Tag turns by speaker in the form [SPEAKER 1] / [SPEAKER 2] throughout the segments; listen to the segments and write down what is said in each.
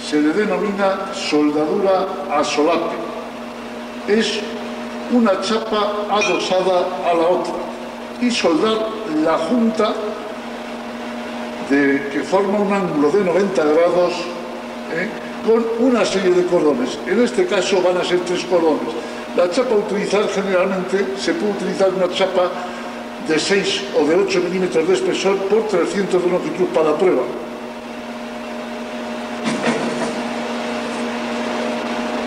[SPEAKER 1] se le denomina soldadura a solape. Es una chapa adosada a la otra y soldar la junta que forma un ángulo de 90 grados con una serie de cordones. En este caso van a ser 3 cordones. La chapa a utilizar generalmente se puede utilizar una chapa de 6 o de 8 milímetros de espesor por 300 de longitud para la prueba.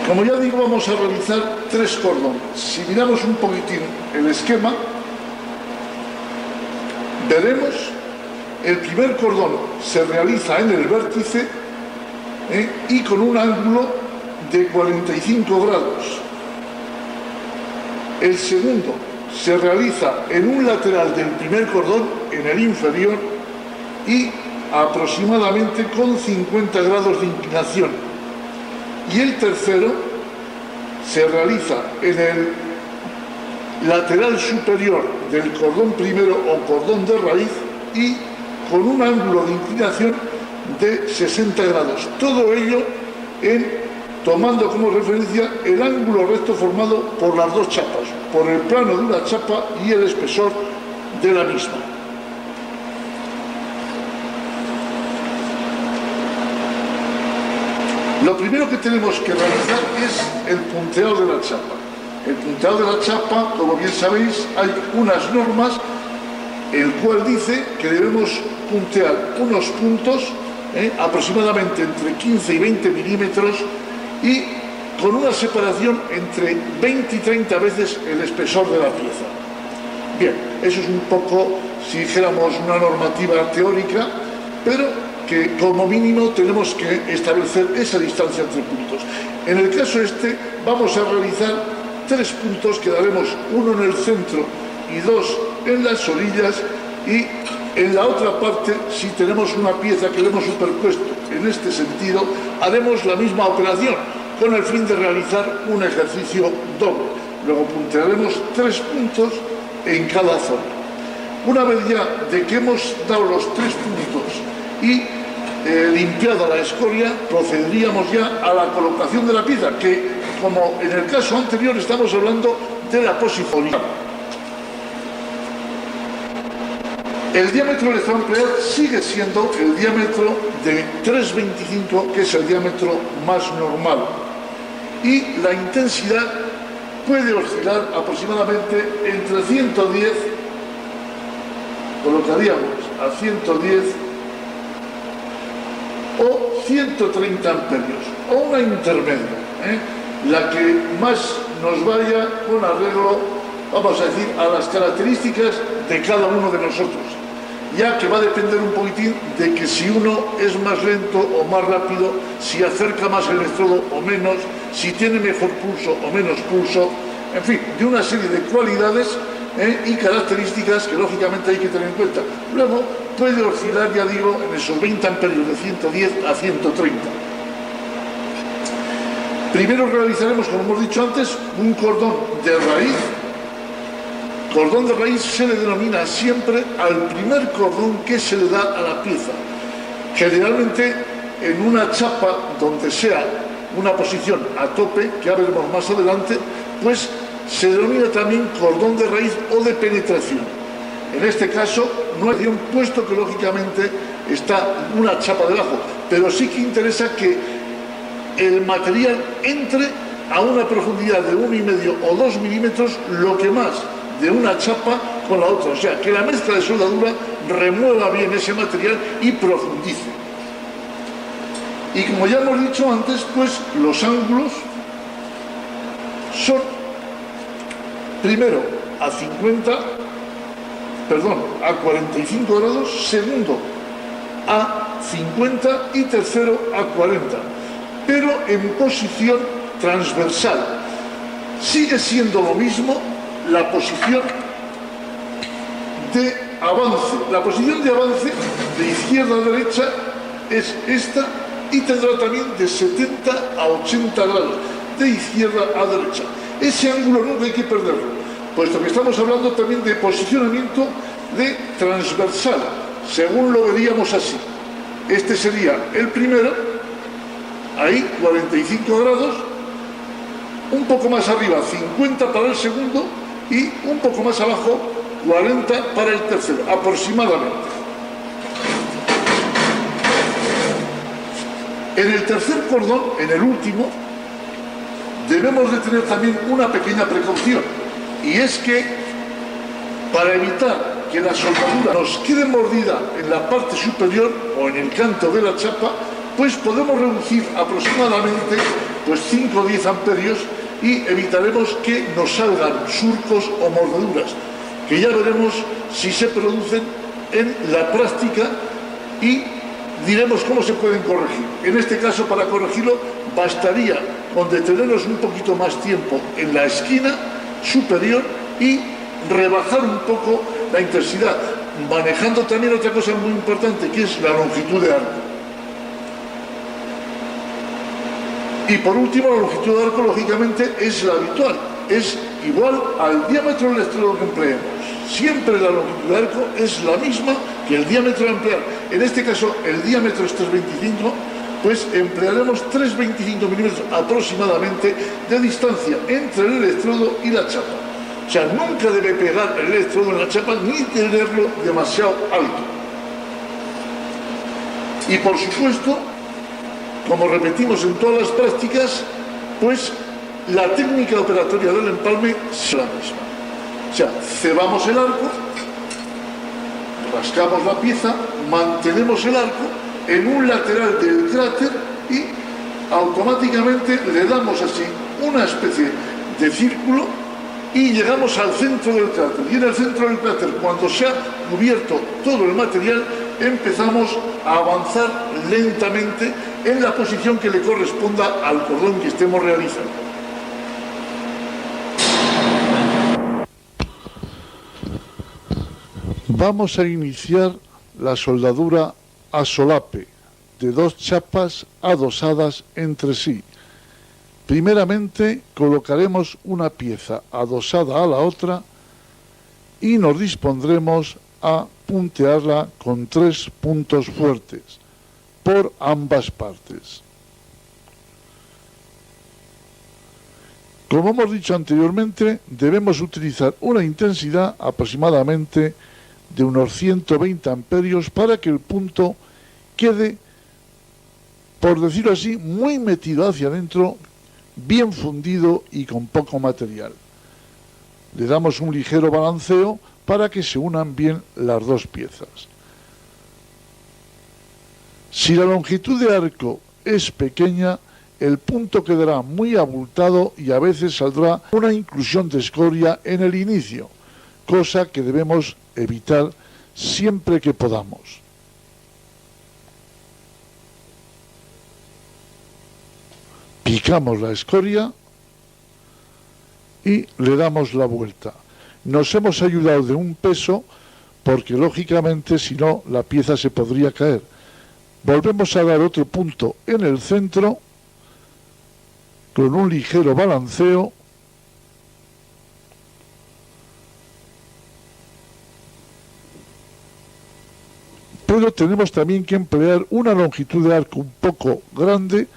[SPEAKER 1] Como ya digo, vamos a realizar 3 cordones. Si miramos un poquitín el esquema, veremos el primer cordón se realiza en el vértice y con un ángulo de 45 grados. El segundo se realiza en un lateral del primer cordón, en el inferior, y aproximadamente con 50 grados de inclinación. Y el tercero se realiza en el lateral superior del cordón primero o cordón de raíz y con un ángulo de inclinación de 60 grados. Todo ello tomando como referencia el ángulo recto formado por las 2 chapas, por el plano de una chapa y el espesor de la misma. Lo primero que tenemos que realizar es el punteado de la chapa. El punteado de la chapa, como bien sabéis, hay unas normas, el cual dice que debemos puntear unos puntos aproximadamente entre 15 y 20 milímetros y con una separación entre 20 y 30 veces el espesor de la pieza. Bien, eso es un poco, si dijéramos, una normativa teórica, pero que como mínimo tenemos que establecer esa distancia entre puntos. En el caso vamos a realizar 3 puntos, que daremos uno en el centro y 2 en las orillas, y en la otra parte, si tenemos una pieza que le hemos superpuesto en este sentido, haremos la misma operación con el fin de realizar un ejercicio doble. Luego puntearemos 3 puntos en cada zona. Una vez ya de que hemos dado los 3 puntos y limpiada la escoria, procederíamos ya a la colocación de la pieza, que como en el caso anterior estamos hablando de la posición. El diámetro de emplear sigue siendo el diámetro de 3,25, que es el diámetro más normal, y la intensidad puede oscilar aproximadamente entre 110, colocaríamos a 110 o 130 amperios, o una intermedia, la que más nos vaya con arreglo, vamos a decir, a las características de cada uno de nosotros, ya que va a depender un poquitín de que si uno es más lento o más rápido, si acerca más el electrodo o menos, si tiene mejor pulso o menos pulso, en fin, de una serie de cualidades y características que lógicamente hay que tener en cuenta. Luego puede oscilar, ya digo, en esos 20 amperios de 110 a 130. Primero realizaremos, como hemos dicho antes, un cordón de raíz. Cordón de raíz se le denomina siempre al primer cordón que se le da a la pieza. Generalmente en una chapa donde sea una posición a tope, que ya veremos más adelante, pues se denomina también cordón de raíz o de penetración. En este caso no hay un puesto que lógicamente está una chapa debajo, pero sí que interesa que el material entre a una profundidad de 1,5 o 2 milímetros, lo que más de una chapa con la otra, o sea, que la mezcla de soldadura remueva bien ese material y profundice. Y como ya hemos dicho antes, pues los ángulos son primero a 45 grados, segundo a 50 y tercero a 40, pero en posición transversal. Sigue siendo lo mismo la posición de avance. La posición de avance de izquierda a derecha es esta y tendrá también de 70 a 80 grados, de izquierda a derecha. Ese ángulo nunca hay que perderlo, puesto que estamos hablando también de posicionamiento de transversal, según lo veríamos así. Este sería el primero, ahí 45 grados, un poco más arriba 50 para el segundo y un poco más abajo 40 para el tercero, aproximadamente. En el tercer cordón, en el último, debemos de tener también una pequeña precaución, y es que para evitar que la soldadura nos quede mordida en la parte superior o en el canto de la chapa, pues podemos reducir aproximadamente 5 o 10 amperios y evitaremos que nos salgan surcos o mordeduras, que ya veremos si se producen en la práctica y diremos cómo se pueden corregir. En este caso, para corregirlo, bastaría con detenernos un poquito más tiempo en la esquina superior y rebajar un poco la intensidad, manejando también otra cosa muy importante, que es la longitud de arco. Y por último, la longitud de arco, lógicamente, es la habitual, es igual al diámetro del electrodo que empleemos. Siempre la longitud de arco es la misma que el diámetro a emplear. En este caso, el diámetro es 3,25, pues emplearemos 3,25 milímetros aproximadamente de distancia entre el electrodo y la chapa. O sea, nunca debe pegar el electrodo en la chapa ni tenerlo demasiado alto. Y por supuesto, como repetimos en todas las prácticas, pues la técnica operatoria del empalme es la misma. O sea, cebamos el arco, rascamos la pieza, mantenemos el arco en un lateral del cráter y automáticamente le damos así una especie de círculo y llegamos al centro del cráter. Y en el centro del cráter, cuando se ha cubierto todo el material, empezamos a avanzar lentamente en la posición que le corresponda al cordón que estemos realizando. Vamos a iniciar la soldadura a solape de 2 chapas adosadas entre sí. Primeramente colocaremos una pieza adosada a la otra y nos dispondremos a puntearla con 3 puntos fuertes por ambas partes. Como hemos dicho anteriormente, debemos utilizar una intensidad aproximadamente de unos 120 amperios para que el punto quede, por decirlo así, muy metido hacia adentro, bien fundido y con poco material. Le damos un ligero balanceo para que se unan bien las 2 piezas. Si la longitud de arco es pequeña, el punto quedará muy abultado y a veces saldrá una inclusión de escoria en el inicio, cosa que debemos evitar siempre que podamos. Picamos la escoria y le damos la vuelta. Nos hemos ayudado de un peso porque lógicamente si no la pieza se podría caer. Volvemos a dar otro punto en el centro con un ligero balanceo pero tenemos también que emplear una longitud de arco un poco grande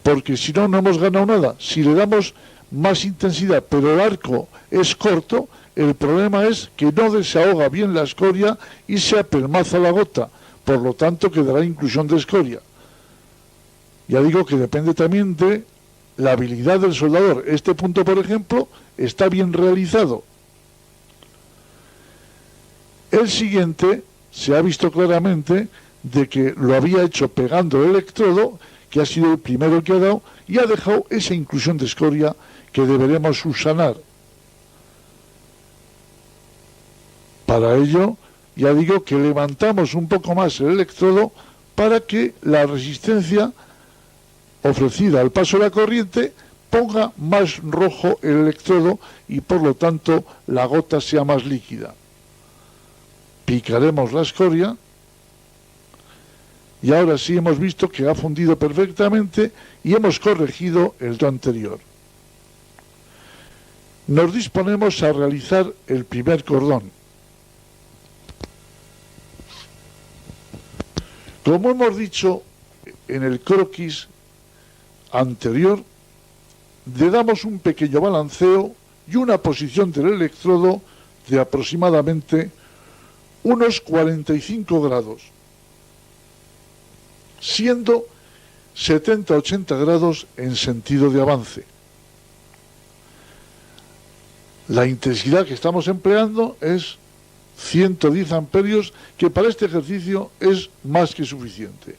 [SPEAKER 1] porque si no, no hemos ganado nada. Si le damos más intensidad pero el arco es corto, el problema es que no desahoga bien la escoria y se apelmaza la gota, por lo tanto quedará inclusión de escoria. Ya digo que depende también de la habilidad del soldador. Este punto, por ejemplo, está bien realizado. El siguiente se ha visto claramente de que lo había hecho pegando el electrodo, que ha sido el primero que ha dado, y ha dejado esa inclusión de escoria que deberemos subsanar. Para ello, ya digo que levantamos un poco más el electrodo para que la resistencia ofrecida al paso de la corriente ponga más rojo el electrodo y por lo tanto la gota sea más líquida. Picaremos la escoria y ahora sí hemos visto que ha fundido perfectamente y hemos corregido el do anterior. Nos disponemos a realizar el primer cordón. Como hemos dicho en el croquis, anterior, le damos un pequeño balanceo y una posición del electrodo de aproximadamente unos 45 grados, siendo 70-80 grados en sentido de avance. La intensidad que estamos empleando es 110 amperios, que para este ejercicio es más que suficiente.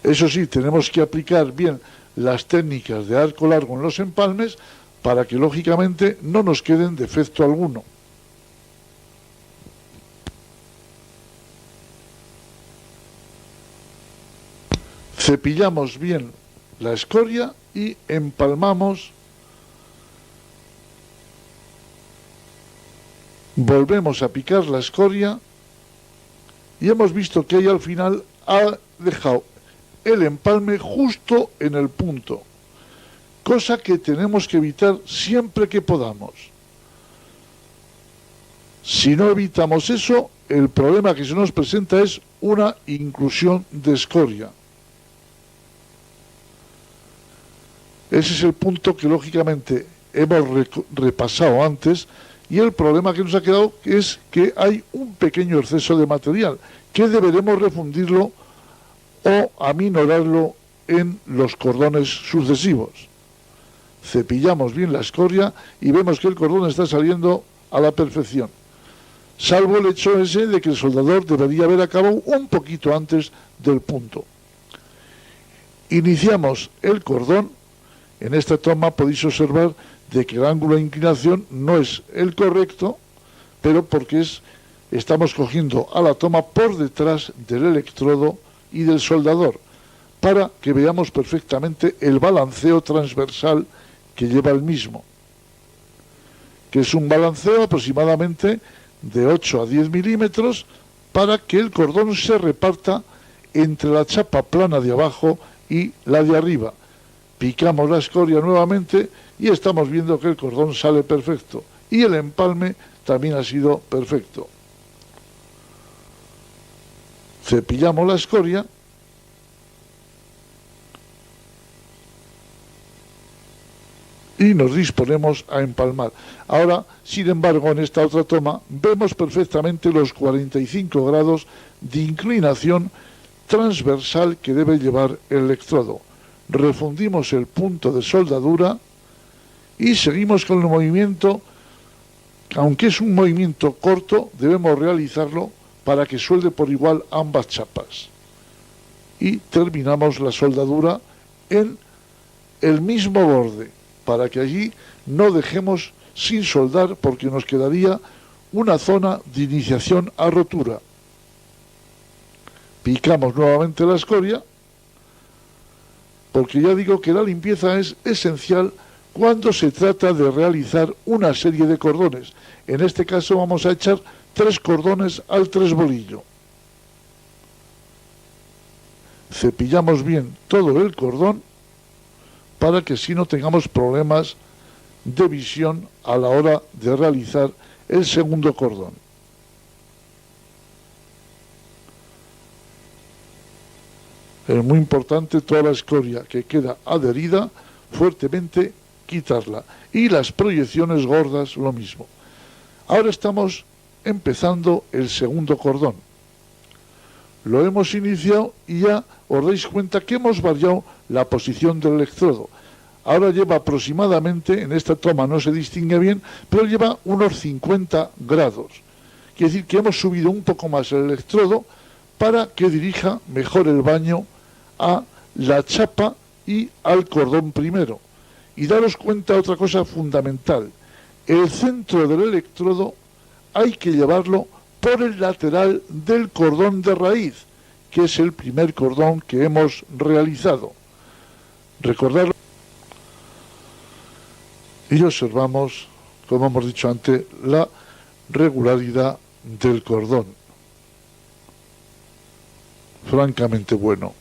[SPEAKER 1] Eso sí, tenemos que aplicar bien las técnicas de arco largo en los empalmes para que lógicamente no nos queden defecto alguno. Cepillamos bien la escoria y empalmamos. Volvemos a picar la escoria y hemos visto que ella al final ha dejado el empalme justo en el punto, cosa que tenemos que evitar siempre que podamos. Si no evitamos eso, el problema que se nos presenta es una inclusión de escoria. Ese es el punto que lógicamente hemos repasado antes, y el problema que nos ha quedado es que hay un pequeño exceso de material que deberemos refundirlo o aminorarlo en los cordones sucesivos. Cepillamos bien la escoria y vemos que el cordón está saliendo a la perfección, salvo el hecho ese de que el soldador debería haber acabado un poquito antes del punto. Iniciamos el cordón. En esta toma podéis observar de que el ángulo de inclinación no es el correcto, pero porque estamos cogiendo a la toma por detrás del electrodo y del soldador, para que veamos perfectamente el balanceo transversal que lleva el mismo, que es un balanceo aproximadamente de 8 a 10 milímetros para que el cordón se reparta entre la chapa plana de abajo y la de arriba. Picamos la escoria nuevamente y estamos viendo que el cordón sale perfecto y el empalme también ha sido perfecto. Cepillamos la escoria y nos disponemos a empalmar. Ahora, sin embargo, en esta otra toma vemos perfectamente los 45 grados de inclinación transversal que debe llevar el electrodo. Refundimos el punto de soldadura y seguimos con el movimiento. Aunque es un movimiento corto, debemos realizarlo para que suelde por igual ambas chapas. Y terminamos la soldadura en el mismo borde, para que allí no dejemos sin soldar, porque nos quedaría una zona de iniciación a rotura. Picamos nuevamente la escoria, porque ya digo que la limpieza es esencial cuando se trata de realizar una serie de cordones. En este caso vamos a echar 3 cordones al 3 bolillo. Cepillamos bien todo el cordón para que así no tengamos problemas de visión a la hora de realizar el segundo cordón. Es muy importante toda la escoria que queda adherida, fuertemente quitarla. Y las proyecciones gordas lo mismo. Ahora estamos empezando el segundo cordón. Lo hemos iniciado y ya os dais cuenta que hemos variado la posición del electrodo. Ahora lleva aproximadamente, en esta toma no se distingue bien, pero lleva unos 50 grados. Quiere decir que hemos subido un poco más el electrodo para que dirija mejor el baño a la chapa y al cordón primero. Y daros cuenta otra cosa fundamental. El centro del electrodo hay que llevarlo por el lateral del cordón de raíz, que es el primer cordón que hemos realizado. Recordarlo. Y observamos, como hemos dicho antes, la regularidad del cordón. Francamente bueno.